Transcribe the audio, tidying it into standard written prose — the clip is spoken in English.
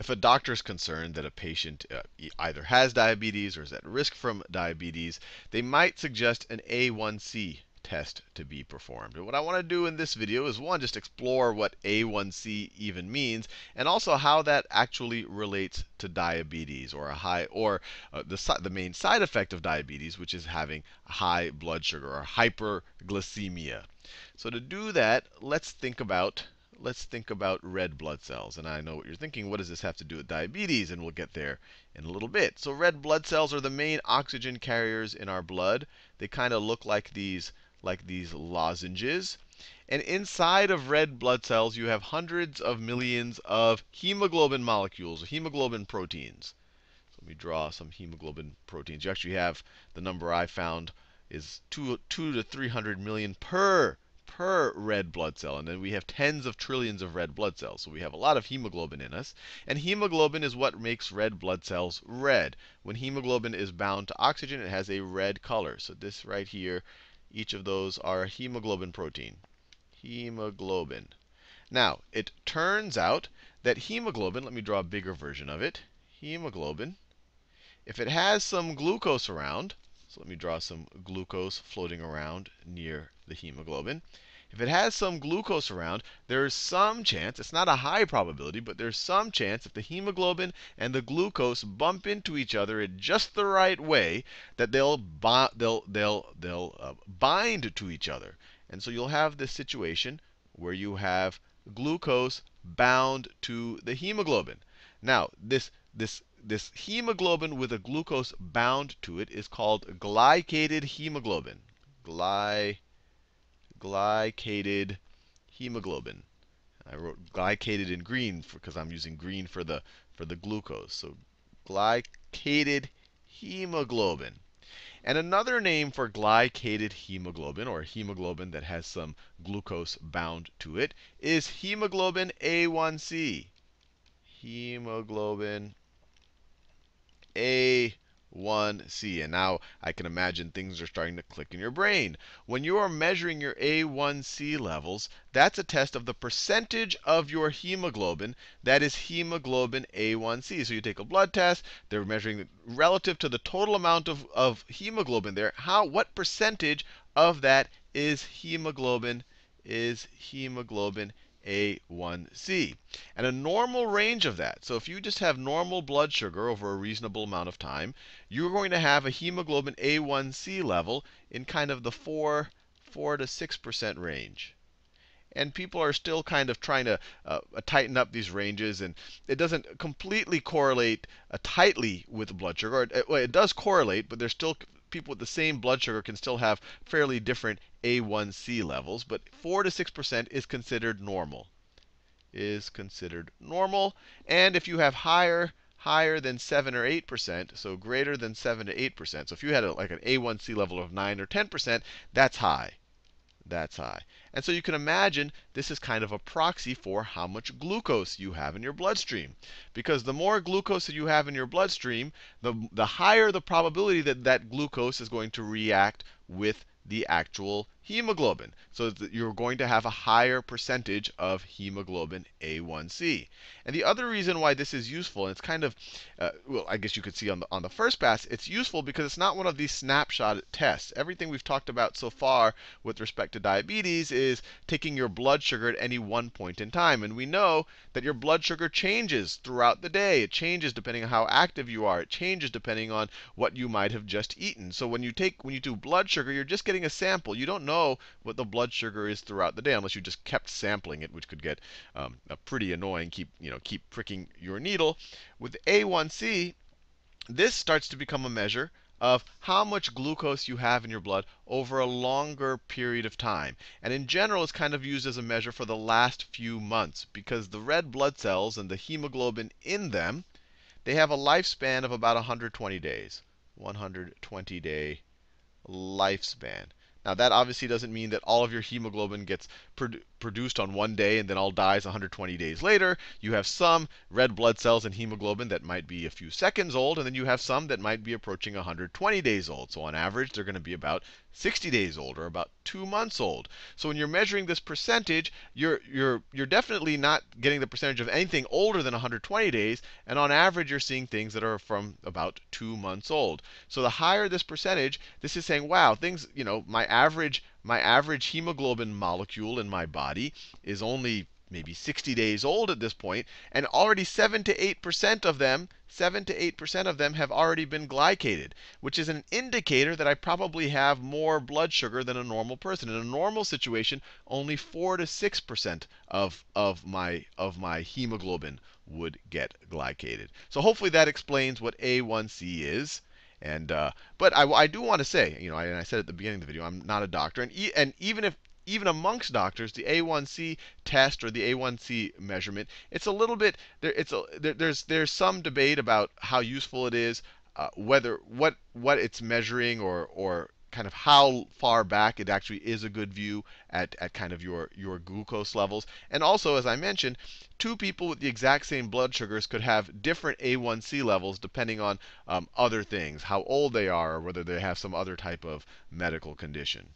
if a doctor is concerned that a patient either has diabetes or is at risk from diabetes, they might suggest an A1C test to be performed. And what I want to do in this video is, one, just explore what A1C even means, and also how that actually relates to diabetes, or the main side effect of diabetes, which is having high blood sugar or hyperglycemia. So to do that, let's think about red blood cells. And I know what you're thinking, what does this have to do with diabetes? And we'll get there in a little bit. So red blood cells are the main oxygen carriers in our blood. They kind of look like these lozenges. And inside of red blood cells, you have hundreds of millions of hemoglobin molecules, or hemoglobin proteins. So let me draw some hemoglobin proteins. You actually have, the number I found is 2 to 300 million per red blood cell. And then we have tens of trillions of red blood cells. So we have a lot of hemoglobin in us. And hemoglobin is what makes red blood cells red. When hemoglobin is bound to oxygen, it has a red color. So this right here, each of those are a hemoglobin protein. Hemoglobin. Now, it turns out that hemoglobin, let me draw a bigger version of it. Hemoglobin, if it has some glucose around, so let me draw some glucose floating around near the hemoglobin. If it has some glucose around, there is some chance, it's not a high probability, but there's some chance if the hemoglobin and the glucose bump into each other in just the right way, that they'll bind to each other. And so you'll have this situation where you have glucose bound to the hemoglobin. Now, this hemoglobin with a glucose bound to it is called glycated hemoglobin. Glycated hemoglobin. I wrote glycated in green because I'm using green for the glucose. So glycated hemoglobin. And another name for glycated hemoglobin, or hemoglobin that has some glucose bound to it, is hemoglobin A1C. Hemoglobin A1C. And now I can imagine things are starting to click in your brain. When you are measuring your A1C levels, that's a test of the percentage of your hemoglobin that is hemoglobin A1C. So you take a blood test, they're measuring relative to the total amount of hemoglobin there. What percentage of that is hemoglobin A1C. And a normal range of that, so if you just have normal blood sugar over a reasonable amount of time, you're going to have a hemoglobin A1C level in kind of the 4 to 6% range. And people are still kind of trying to tighten up these ranges. And it doesn't completely correlate tightly with blood sugar. Well, it does correlate, but there's still people with the same blood sugar can still have fairly different A1C levels. But 4 to 6% is considered normal. And if you have higher than 7 or 8%, so greater than 7 to 8%, so if you had like an A1C level of 9 or 10%, that's high. That's high. And so you can imagine this is kind of a proxy for how much glucose you have in your bloodstream. Because the more glucose that you have in your bloodstream, the higher the probability that that glucose is going to react with the actual hemoglobin. So that you're going to have a higher percentage of hemoglobin A1C. And the other reason why this is useful, and it's kind of, well, I guess you could see on the first pass, it's useful because it's not one of these snapshot tests. Everything we've talked about so far with respect to diabetes is taking your blood sugar at any one point in time. And we know that your blood sugar changes throughout the day. It changes depending on how active you are. It changes depending on what you might have just eaten. So when you do blood sugar, you're just getting a sample. You don't know what the blood sugar is throughout the day unless you just kept sampling it, which could get pretty annoying. Keep pricking your needle. With A1C, this starts to become a measure of how much glucose you have in your blood over a longer period of time. And in general, it's kind of used as a measure for the last few months, because the red blood cells and the hemoglobin in them, they have a lifespan of about 120 days. 120-day lifespan. Now, that obviously doesn't mean that all of your hemoglobin gets produced on one day and then all dies 120 days later. You have some red blood cells and hemoglobin that might be a few seconds old, and then you have some that might be approaching 120 days old. So on average, they're going to be about 60 days old or about 2 months old. So when you're measuring this percentage, you're definitely not getting the percentage of anything older than 120 days, and on average, you're seeing things that are from about 2 months old. So the higher this percentage, this is saying, wow, things, my average hemoglobin molecule in my body is only maybe 60 days old at this point, and already 7 to 8% of them have already been glycated, which is an indicator that I probably have more blood sugar than a normal person. In a normal situation, only 4 to 6% of my hemoglobin would get glycated. So hopefully that explains what A1C is. And but I do want to say, and I said at the beginning of the video, I'm not a doctor, and even amongst doctors, the A1C test or the A1C measurement, it's a little bit there's some debate about how useful it is, whether what it's measuring, or kind of how far back it actually is a good view at kind of your glucose levels. And also, as I mentioned, two people with the exact same blood sugars could have different A1C levels depending on other things, how old they are, or whether they have some other type of medical condition.